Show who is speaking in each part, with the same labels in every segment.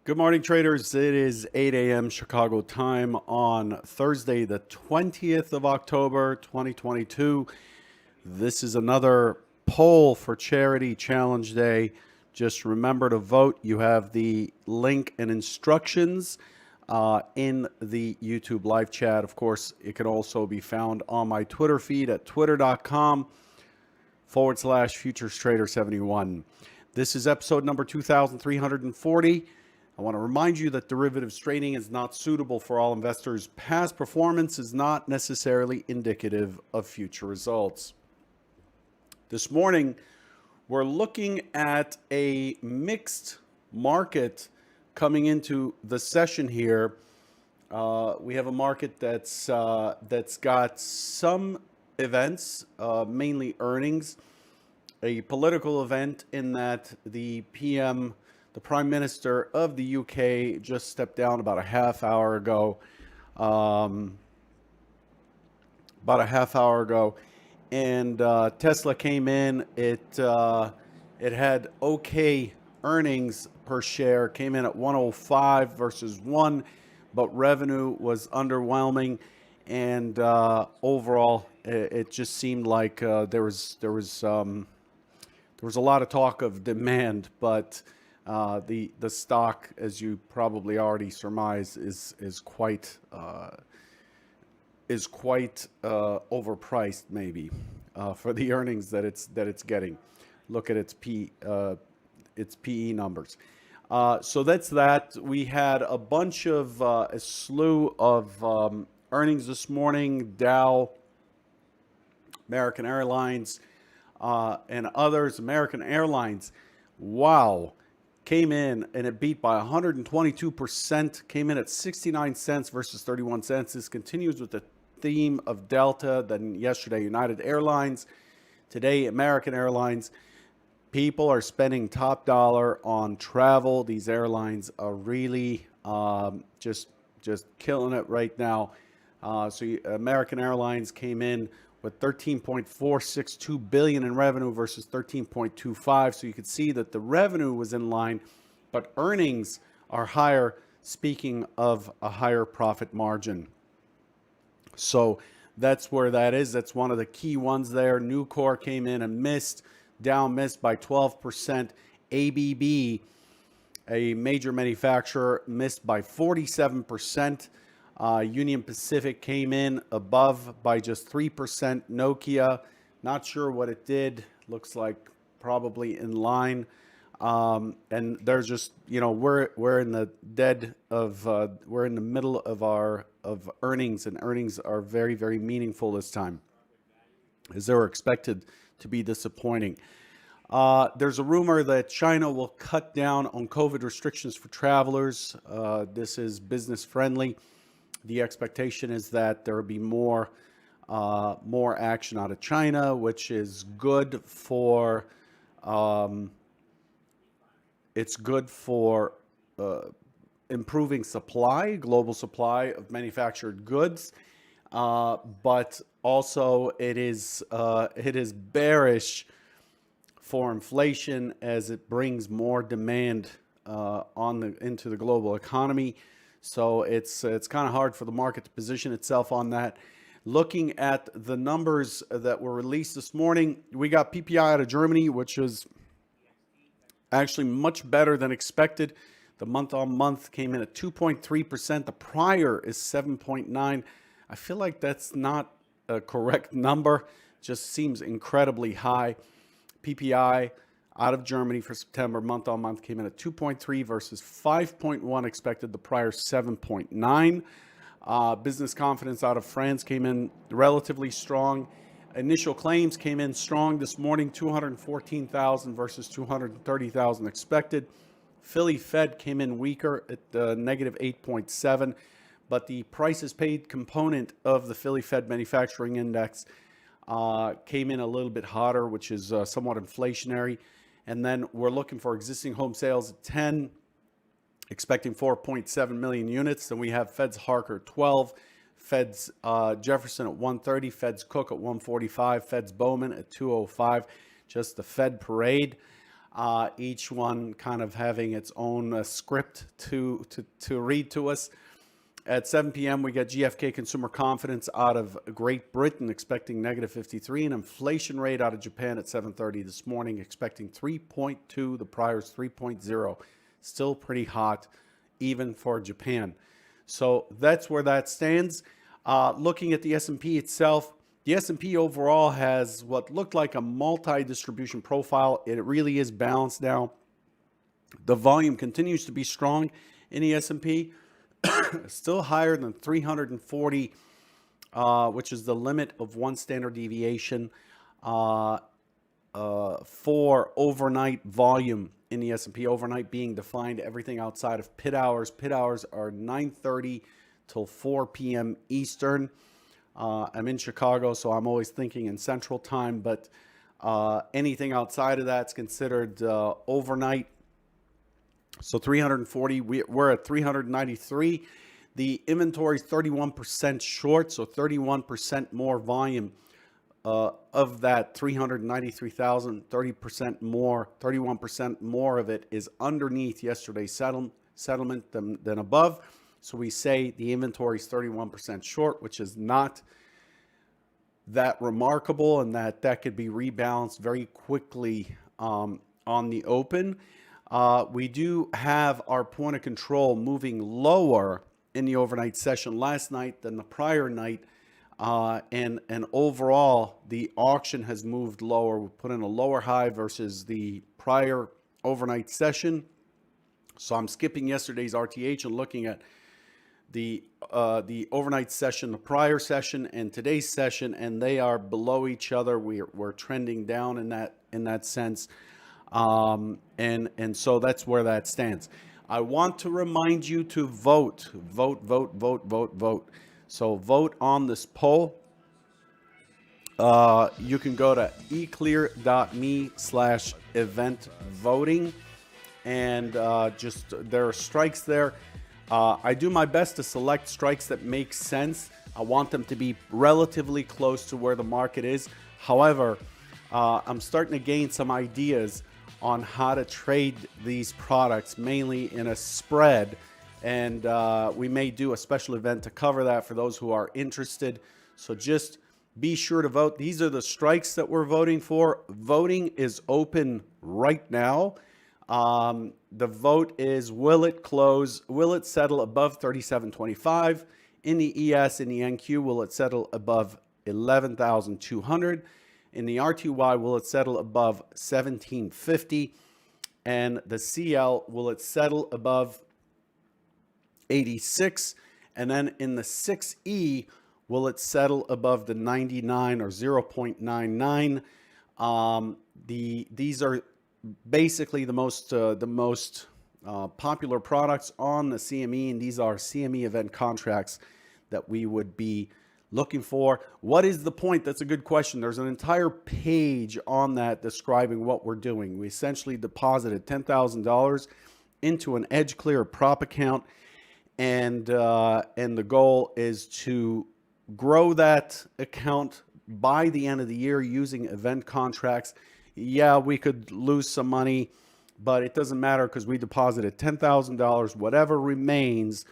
Speaker 1: Good morning, traders. It is 8 a.m. Chicago time on Thursday, the 20th of October, 2022. This is another poll for Charity Challenge Day. Just remember to vote. You have the link and instructions in the YouTube live chat. Of course, it can also be found on my Twitter feed at twitter.com/FuturesTrader71. This is episode number 2340. I want to remind you that derivatives trading is not suitable for all investors. Past performance is not necessarily indicative of future results. This morning, we're looking at a mixed market coming into the session here. We have a market that's got some events, mainly earnings, a political event in that the Prime Minister of the UK, just stepped down about a half hour ago. And Tesla came in. It had okay earnings per share, came in at 105 versus 1, but revenue was underwhelming, and overall, it just seemed like there was a lot of talk of demand, but the stock, as you probably already surmise, is quite overpriced, maybe, for the earnings that it's getting. Look at its PE numbers. So that's that. We had a slew of earnings this morning. Dow, American Airlines, and others. American Airlines, wow, came in and it beat by 122%, came in at 69 cents versus 31 cents. This continues with the theme of Delta, then yesterday United Airlines, today American Airlines. People are spending top dollar on travel. These airlines are really just killing it right now. So American Airlines came in with 13.462 billion in revenue versus 13.25. So you could see that the revenue was in line, but earnings are higher, speaking of a higher profit margin. So that's where that is. That's one of the key ones there. Nucor came in and missed. Dow missed by 12%. ABB, a major manufacturer, missed by 47%. Union Pacific came in above by just 3%. Nokia, not sure what it did. Looks like probably in line. And there's just, we're in the we're in the middle of earnings, and earnings are very, very meaningful this time, as they were expected to be disappointing. There's a rumor that China will cut down on COVID restrictions for travelers. This is business friendly. The expectation is that there will be more action out of China, which is good for improving supply, global supply of manufactured goods, but also it is bearish for inflation, as it brings more demand into the global economy. So it's kind of hard for the market to position itself on that. Looking at the numbers that were released this morning, we got PPI out of Germany, which was actually much better than expected. The month-on-month came in at 2.3%. The prior is 7.9. I feel like that's not a correct number. Just seems incredibly high. PPI out of Germany for September, month-on-month, came in at 2.3 versus 5.1 expected. The prior 7.9. Business confidence out of France came in relatively strong. Initial claims came in strong this morning, 214,000 versus 230,000 expected. Philly Fed came in weaker at negative 8.7, but the prices paid component of the Philly Fed manufacturing index came in a little bit hotter, which is somewhat inflationary. And then we're looking for existing home sales at 10, expecting 4.7 million units. Then we have Fed's Harker 12, Fed's Jefferson at 130, Fed's Cook at 145, Fed's Bowman at 205. Just the Fed parade. each one kind of having its own script to read to us. At 7 p.m., we get GfK consumer confidence out of Great Britain, expecting negative 53, and inflation rate out of Japan at 7:30 this morning, expecting 3.2, the prior's 3.0. Still pretty hot, even for Japan. So that's where that stands. Looking at the S&P itself, the S&P overall has what looked like a multi-distribution profile. It really is balanced now. The volume continues to be strong in the S&P. Still higher than 340, which is the limit of one standard deviation for overnight volume in the S&P. Overnight being defined everything outside of pit hours. Pit hours are 9:30 till 4 p.m. Eastern. I'm in Chicago, so I'm always thinking in Central Time, but anything outside of that's considered overnight. So 340, we're at 393. The inventory is 31% short, so 31% more volume of that 393,000, 30% more, 31% more of it is underneath yesterday's settlement than above. So we say the inventory is 31% short, which is not that remarkable, and that could be rebalanced very quickly on the open. We do have our point of control moving lower in the overnight session last night than the prior night. And overall, the auction has moved lower. We put in a lower high versus the prior overnight session. So I'm skipping yesterday's RTH and looking at the overnight session, the prior session, and today's session, and they are below each other. We're trending down in that sense. And so that's where that stands. I want to remind you to vote. So vote on this poll. You can go to eclear.me/event voting, and there are strikes there. I do my best to select strikes that make sense. I want them to be relatively close to where the market is. However, I'm starting to gain some ideas on how to trade these products, mainly in a spread. And we may do a special event to cover that for those who are interested. So just be sure to vote. These are the strikes that we're voting for. Voting is open right now. The vote is, will it close? Will it settle above 37.25? In the ES, in the NQ, will it settle above 11,200? In the RTY, will it settle above 1750? And the CL, will it settle above 86? And then in the 6E, will it settle above the 99 or 0.99? These are basically the most popular products on the CME, and these are CME event contracts that we would be looking for. What is the point? That's a good question. There's an entire page on that describing what we're doing. We essentially deposited $10,000 into an Edge Clear prop account, and the goal is to grow that account by the end of the year using event contracts. Yeah, we could lose some money, but it doesn't matter because we deposited $10,000. Whatever remains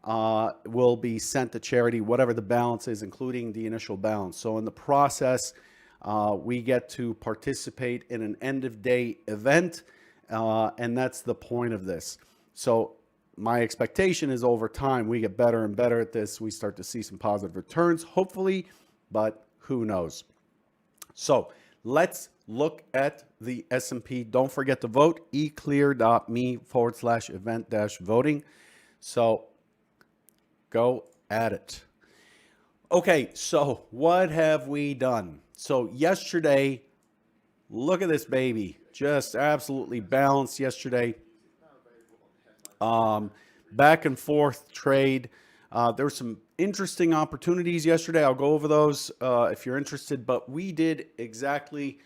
Speaker 1: will be sent to charity, whatever the balance is, including the initial balance. So in the process, we get to participate in an end-of-day event, and that's the point of this. So my expectation is over time, we get better and better at this. We start to see some positive returns, hopefully, but who knows? So let's look at the S&P. Don't forget to vote, eclear.me/event-voting. So go at it. Okay, so what have we done? So yesterday, look at this baby. Just absolutely balanced yesterday. Back and forth trade. There were some interesting opportunities yesterday. I'll go over those if you're interested, but we did exactly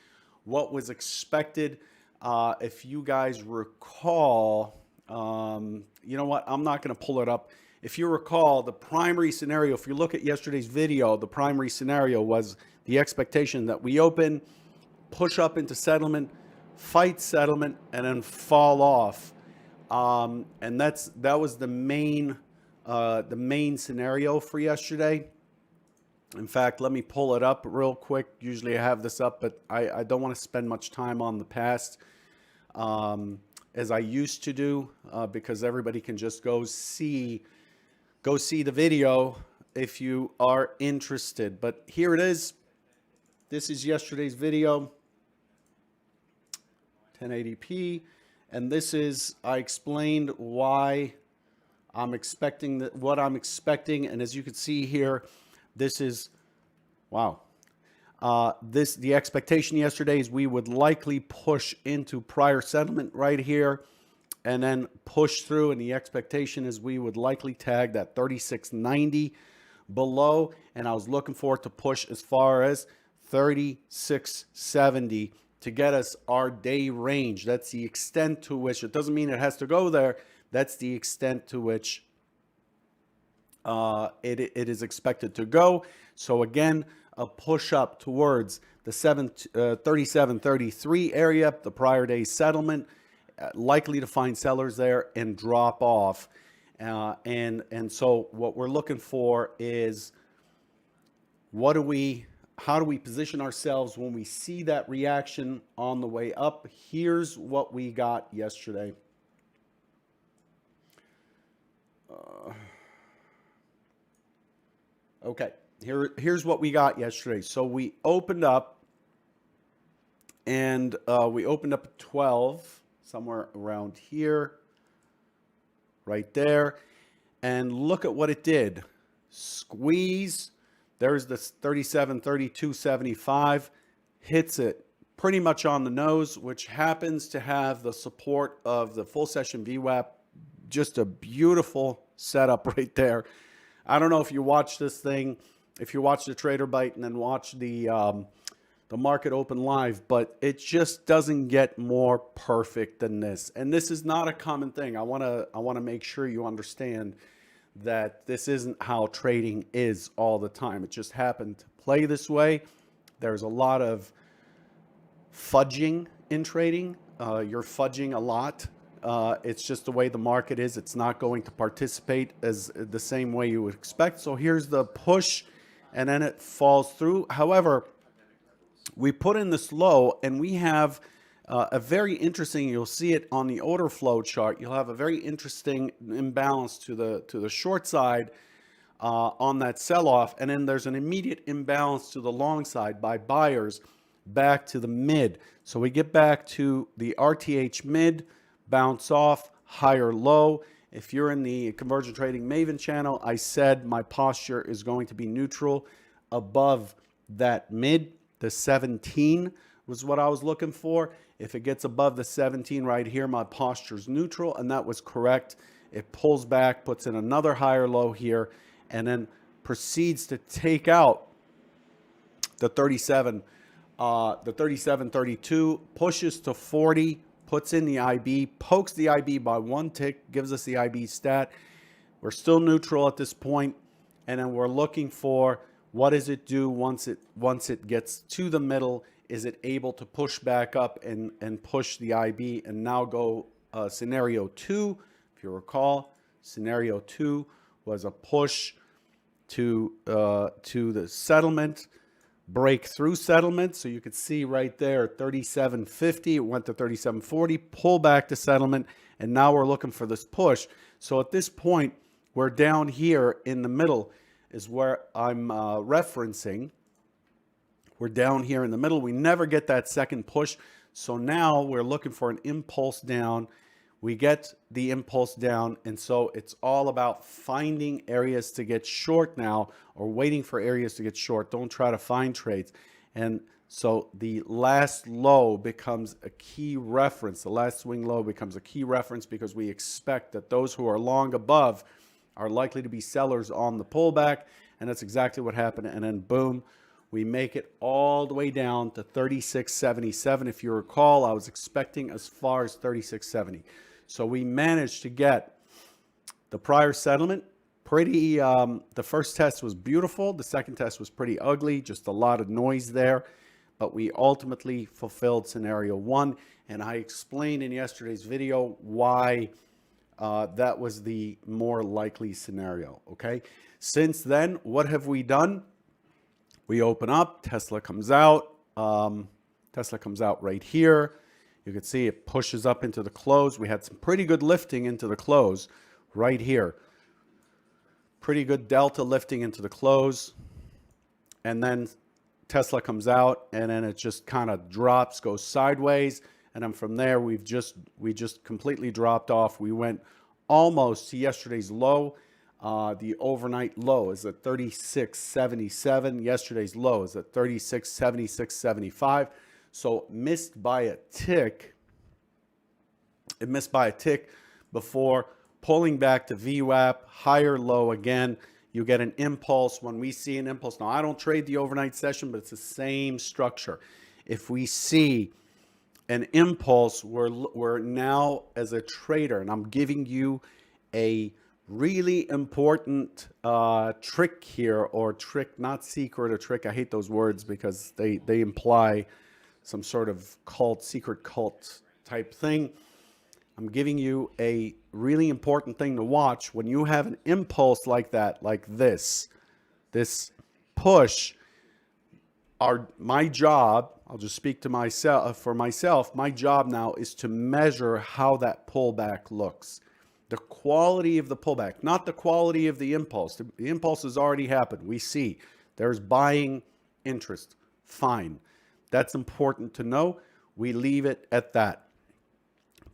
Speaker 1: what was expected. If you guys recall, you know what? I'm not going to pull it up. If you recall, the primary scenario, if you look at yesterday's video, the primary scenario was the expectation that we open, push up into settlement, fight settlement, and then fall off. And that was the main scenario for yesterday. In fact, let me pull it up real quick. Usually I have this up, but I don't want to spend much time on the past as I used to do, because everybody can just go see the video if you are interested. But here it is. This is yesterday's video, 1080p, and this is, I explained why I'm expecting what I'm expecting, and as you can see here, this is, wow. The expectation yesterday is we would likely push into prior settlement right here and then push through. And the expectation is we would likely tag that 36.90 below. And I was looking for it to push as far as 36.70 to get us our day range. That's the extent to which, it doesn't mean it has to go there. That's the extent to which it is expected to go. So again, a push up towards the 37.33 area, the prior day's settlement, likely to find sellers there and drop off. And so what we're looking for is how do we position ourselves when we see that reaction on the way up? Here's what we got yesterday. Okay, here's what we got yesterday. So we opened up, and we opened up at 12, somewhere around here, right there. And look at what it did. Squeeze. There's this 37.32.75. Hits it pretty much on the nose, which happens to have the support of the full session VWAP. Just a beautiful setup right there. I don't know if you watch this thing, if you watch the Trader Bite and then watch the market open live, but it just doesn't get more perfect than this. And this is not a common thing. I want to make sure you understand that this isn't how trading is all the time. It just happened to play this way. There's a lot of fudging in trading. You're fudging a lot. It's just the way the market is. It's not going to participate as the same way you would expect. So here's the push, and then it falls through. However, we put in this low, and we have a very interesting, you'll see it on the order flow chart. You'll have a very interesting imbalance to the short side on that sell-off, and then there's an immediate imbalance to the long side by buyers back to the mid. So we get back to the RTH mid, bounce off, higher low. If you're in the Conversion Trading Maven channel, I said my posture is going to be neutral above that mid. The 17 was what I was looking for. If it gets above the 17 right here, my posture is neutral, and that was correct. It pulls back, puts in another higher low here, and then proceeds to take out the 37.32, pushes to 40, puts in the IB, pokes the IB by one tick, gives us the IB stat. We're still neutral at this point, and then we're looking for what does it do once it gets to the middle. Is it able to push back up and push the IB and now go scenario 2? If you recall, scenario 2 was a push to the settlement, breakthrough settlement. So you could see right there, 37.50, it went to 37.40, pull back to settlement, and now we're looking for this push. So at this point, we're down here in the middle is where I'm referencing. We're down here in the middle. We never get that second push. So now we're looking for an impulse down. We get the impulse down. And so it's all about finding areas to get short now, or waiting for areas to get short. Don't try to find trades. And so the last low becomes a key reference. The last swing low becomes a key reference because we expect that those who are long above are likely to be sellers on the pullback. And that's exactly what happened. And then boom, we make it all the way down to 36.77. If you recall, I was expecting as far as 36.70. So we managed to get the prior settlement pretty, the first test was beautiful. The second test was pretty ugly, just a lot of noise there. But we ultimately fulfilled scenario 1. And I explained in yesterday's video why that was the more likely scenario. Okay. Since then, what have we done? We open up, Tesla comes out. Tesla comes out right here. You can see it pushes up into the close. We had some pretty good lifting into the close right here. Pretty good delta lifting into the close. And then Tesla comes out, and then it just kind of drops, goes sideways. And then from there, we just completely dropped off. We went almost to yesterday's low. The overnight low is at 36.77. Yesterday's low is at 36.76.75. So missed by a tick. It missed by a tick before pulling back to VWAP, higher low again. You get an impulse. When we see an impulse, now I don't trade the overnight session, but it's the same structure. If we see an impulse, we're now, as a trader, and I'm giving you a really important trick here, or trick, not secret or trick. I hate those words because they imply some sort of cult, secret cult type thing. I'm giving you a really important thing to watch. When you have an impulse like that, like this push, my job, I'll just speak to myself, for myself, my job now is to measure how that pullback looks. The quality of the pullback, not the quality of the impulse. The impulse has already happened. We see there's buying interest. Fine. That's important to know. We leave it at that.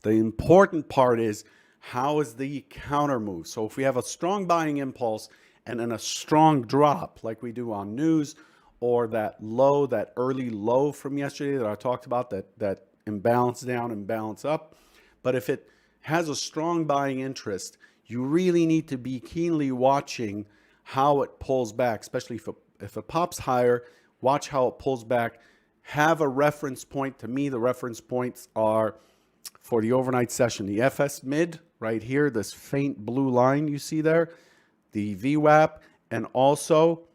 Speaker 1: The important part is, how is the counter move? So if we have a strong buying impulse and then a strong drop like we do on news, or that low, that early low from yesterday that I talked about, that imbalance down, imbalance up. But if it has a strong buying interest, you really need to be keenly watching how it pulls back, especially if it pops higher. Watch how it pulls back. Have a reference point. To me, the reference points are, for the overnight session, the FS mid right here, this faint blue line you see there, the VWAP, and also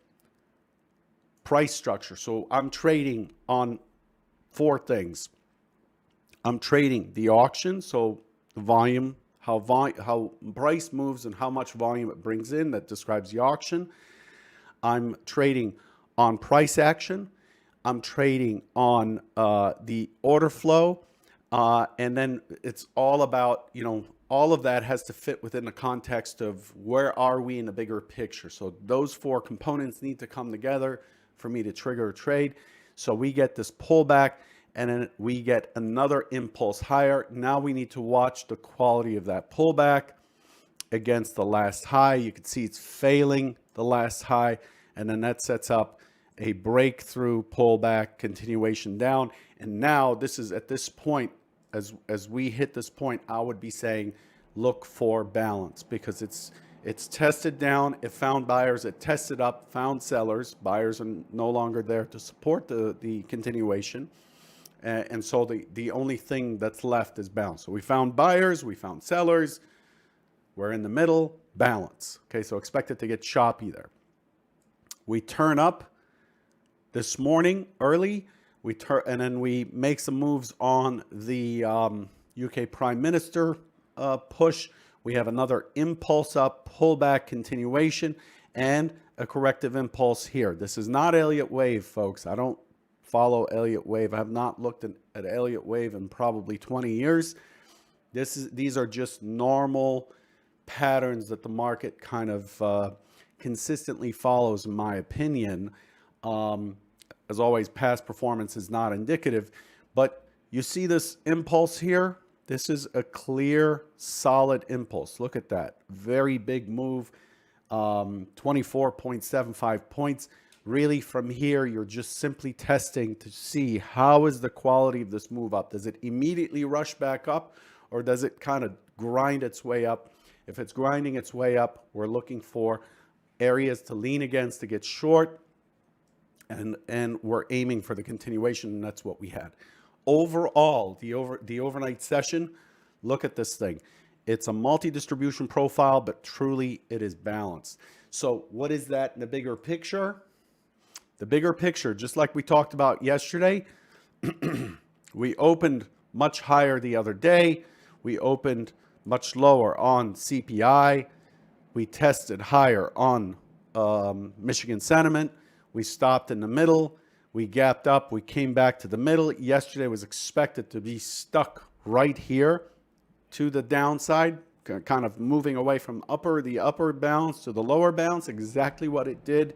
Speaker 1: price structure. So I'm trading on 4 things. I'm trading the auction, so the volume, how price moves and how much volume it brings in. That describes the auction. I'm trading on price action. I'm trading on the order flow. And then it's all about, all of that has to fit within the context of where are we in the bigger picture. So those 4 components need to come together for me to trigger a trade. So we get this pullback, and then we get another impulse higher. Now we need to watch the quality of that pullback against the last high. You can see it's failing the last high, and then that sets up a breakthrough pullback continuation down. And now this is at this point, as we hit this point, I would be saying look for balance, because it's tested down, it found buyers, it tested up, found sellers. Buyers are no longer there to support the continuation. And so the only thing that's left is balance. So we found buyers, we found sellers, we're in the middle, balance. Okay, so expect it to get choppy there. We turn up this morning early, and then we make some moves on the UK Prime Minister push. We have another impulse up, pullback continuation, and a corrective impulse here. This is not Elliott Wave, folks. I don't follow Elliott Wave. I have not looked at Elliott Wave in probably 20 years. These are just normal patterns that the market kind of consistently follows, in my opinion. As always, past performance is not indicative, but you see this impulse here. This is a clear, solid impulse. Look at that. Very big move, 24.75 points. Really, from here, you're just simply testing to see how is the quality of this move up. Does it immediately rush back up, or does it kind of grind its way up? If it's grinding its way up, we're looking for areas to lean against to get short, and we're aiming for the continuation, and that's what we had. Overall, the overnight session, look at this thing. It's a multi-distribution profile, but truly it is balanced. So what is that in the bigger picture? The bigger picture, just like we talked about yesterday, we opened much higher the other day. We opened much lower on CPI. We tested higher on Michigan sentiment. We stopped in the middle. We gapped up. We came back to the middle. Yesterday was expected to be stuck right here to the downside, kind of moving away from the upper bounds to the lower bounds, exactly what it did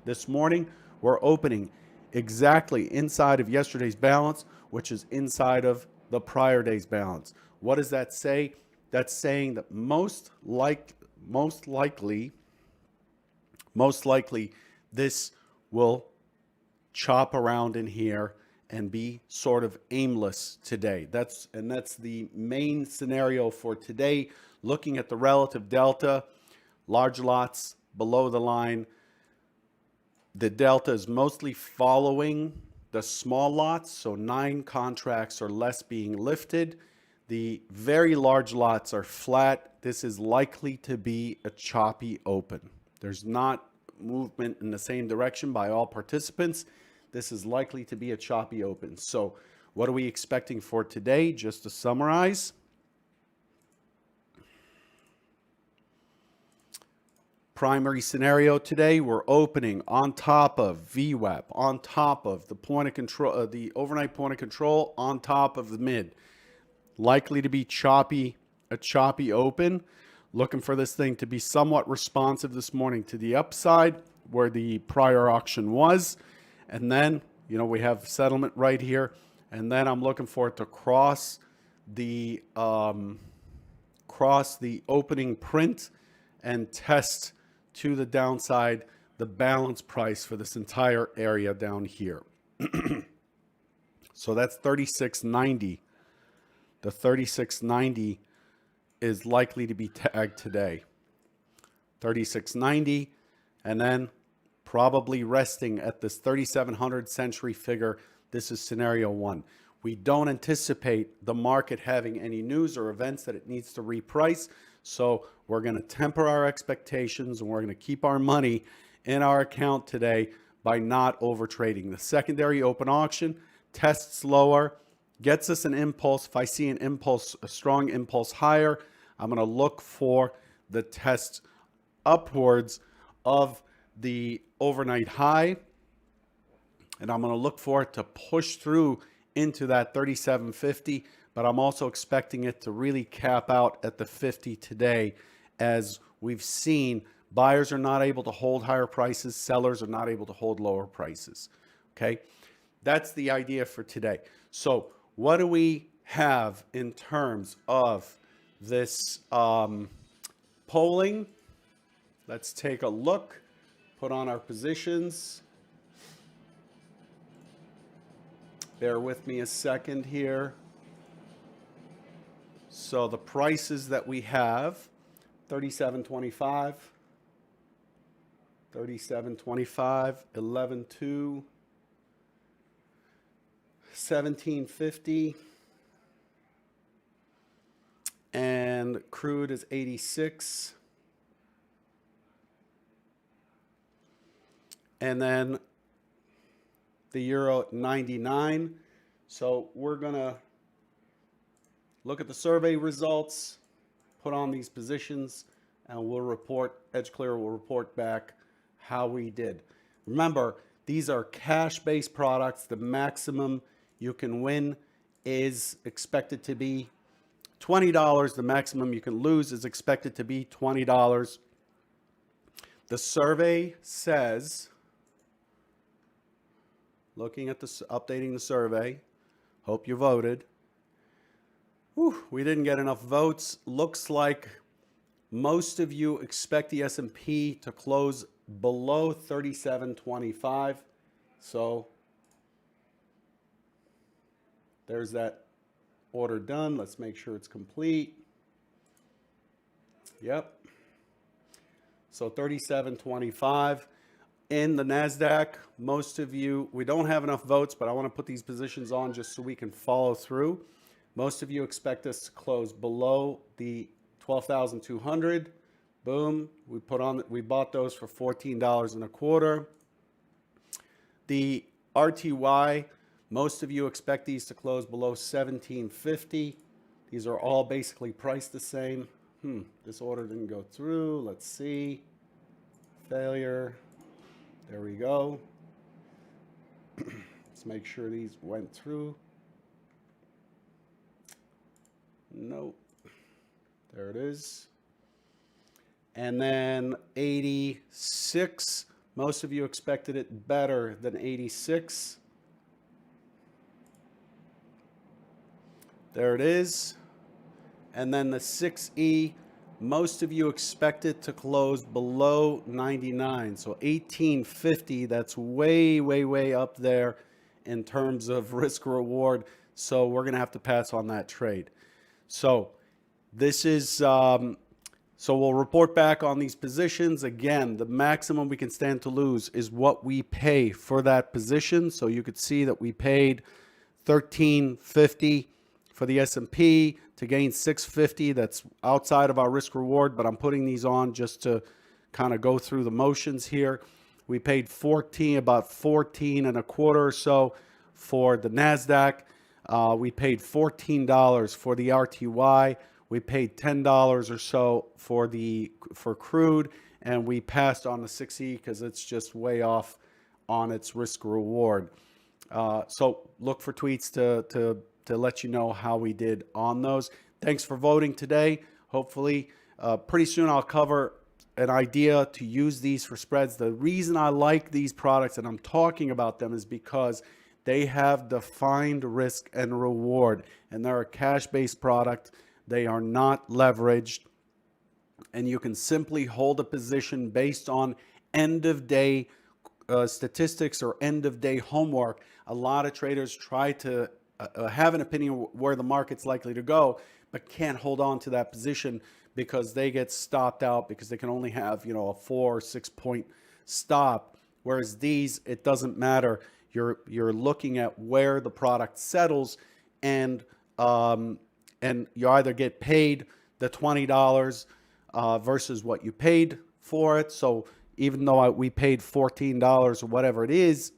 Speaker 1: this morning. We're opening exactly inside of yesterday's balance, which is inside of the prior day's balance. What does that say? That's saying that most likely this will chop around in here and be sort of aimless today. That's the main scenario for today. Looking at the relative delta, large lots below the line, the delta is mostly following the small lots, so 9 contracts or less being lifted. The very large lots are flat. This is likely to be a choppy open. There's not movement in the same direction by all participants. This is likely to be a choppy open. So what are we expecting for today? Just to summarize. Primary scenario today, we're opening on top of VWAP, on top of the point of control, the overnight point of control, on top of the mid. Likely to be choppy, a choppy open. Looking for this thing to be somewhat responsive this morning to the upside where the prior auction was. And then, we have settlement right here. And then I'm looking for it to cross the opening print and test to the downside the balance price for this entire area down here. So that's 36.90. The 36.90 is likely to be tagged today. 36.90, and then probably resting at this 3,700 century figure. This is scenario 1. We don't anticipate the market having any news or events that it needs to reprice. So we're going to temper our expectations and we're going to keep our money in our account today by not over trading. The secondary open auction tests lower, gets us an impulse. If I see an impulse, a strong impulse higher, I'm going to look for the test upwards of the overnight high, and I'm going to look for it to push through into that 37.50, but I'm also expecting it to really cap out at the 50 today. As we've seen, buyers are not able to hold higher prices, sellers are not able to hold lower prices. Okay, that's the idea for today. So what do we have in terms of this polling? Let's take a look. Put on our positions. Bear with me a second here. So the prices that we have, 37.25, 37.25, 11.2, 17.50, and crude is 86. And then the euro at 99. So we're going to look at the survey results, put on these positions, and we'll report, EdgeClear will report back how we did. Remember, these are cash-based products. The maximum you can win is expected to be $20. The maximum you can lose is expected to be $20. The survey says, looking at this, updating the survey, hope you voted. Whew, we didn't get enough votes. Looks like most of you expect the S&P to close below 37.25. So there's that order done. Let's make sure it's complete. Yep. So 37.25. In the NASDAQ, most of you, we don't have enough votes, but I want to put these positions on just so we can follow through. Most of you expect us to close below the 12,200. Boom. We bought those for $14.25. The RTY, Most of you expect these to close below 1750. These are all basically priced the same. This order didn't go through. Let's see. Failure. There we go. Let's make sure these went through. Nope. There it is. And then 86. Most of you expected it better than 86. There it is. And then the 6E, most of you expect it to close below 99. So 1850, that's way, way, way up there in terms of risk reward. So we're going to have to pass on that trade. So this is, so we'll report back on these positions. Again, the maximum we can stand to lose is what we pay for that position. So you could see that we paid $13.50 for the S&P to gain 650. That's outside of our risk reward, but I'm putting these on just to kind of go through the motions here. We paid about 14 and a quarter or so for the NASDAQ. We paid $14 for the RTY. We paid $10 or so for crude, and we passed on the 6E because it's just way off on its risk reward. So look for tweets to let you know how we did on those. Thanks for voting today. Hopefully, pretty soon I'll cover an idea to use these for spreads. The reason I like these products and I'm talking about them is because they have defined risk and reward, and they're a cash-based product. They are not leveraged, and you can simply hold a position based on end-of-day statistics or end-of-day homework. A lot of traders try to have an opinion where the market's likely to go, but can't hold on to that position because they get stopped out because they can only have, a 4 or 6 point stop. Whereas these, it doesn't matter. You're looking at where the product settles, and you either get paid the $20 versus what you paid for it. So even though we paid $14 or whatever it is,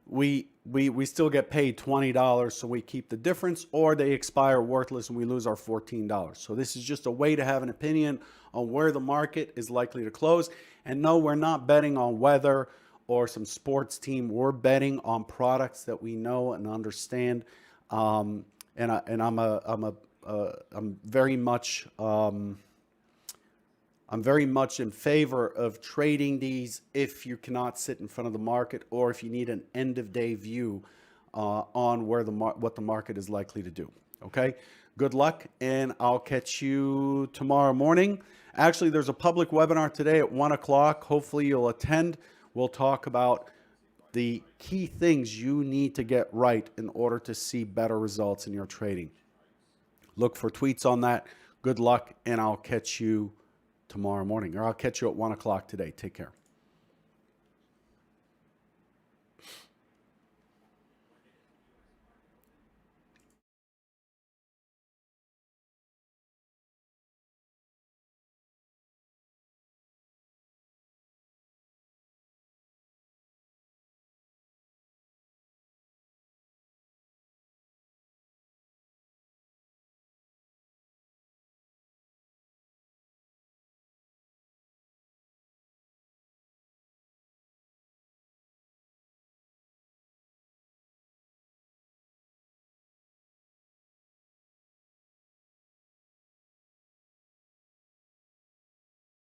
Speaker 1: we still get paid $20, so we keep the difference, or they expire worthless and we lose our $14. So this is just a way to have an opinion on where the market is likely to close. And no, we're not betting on weather or some sports team. We're betting on products that we know and understand. I'm very much in favor of trading these if you cannot sit in front of the market, or if you need an end of day view on what the market is likely to do. Okay, good luck, and I'll catch you tomorrow morning. Actually, there's a public webinar today at 1 o'clock. Hopefully you'll attend. We'll talk about the key things you need to get right in order to see better results in your trading. Look for tweets on that. Good luck, and I'll catch you tomorrow morning, or I'll catch you at 1 o'clock today. Take care.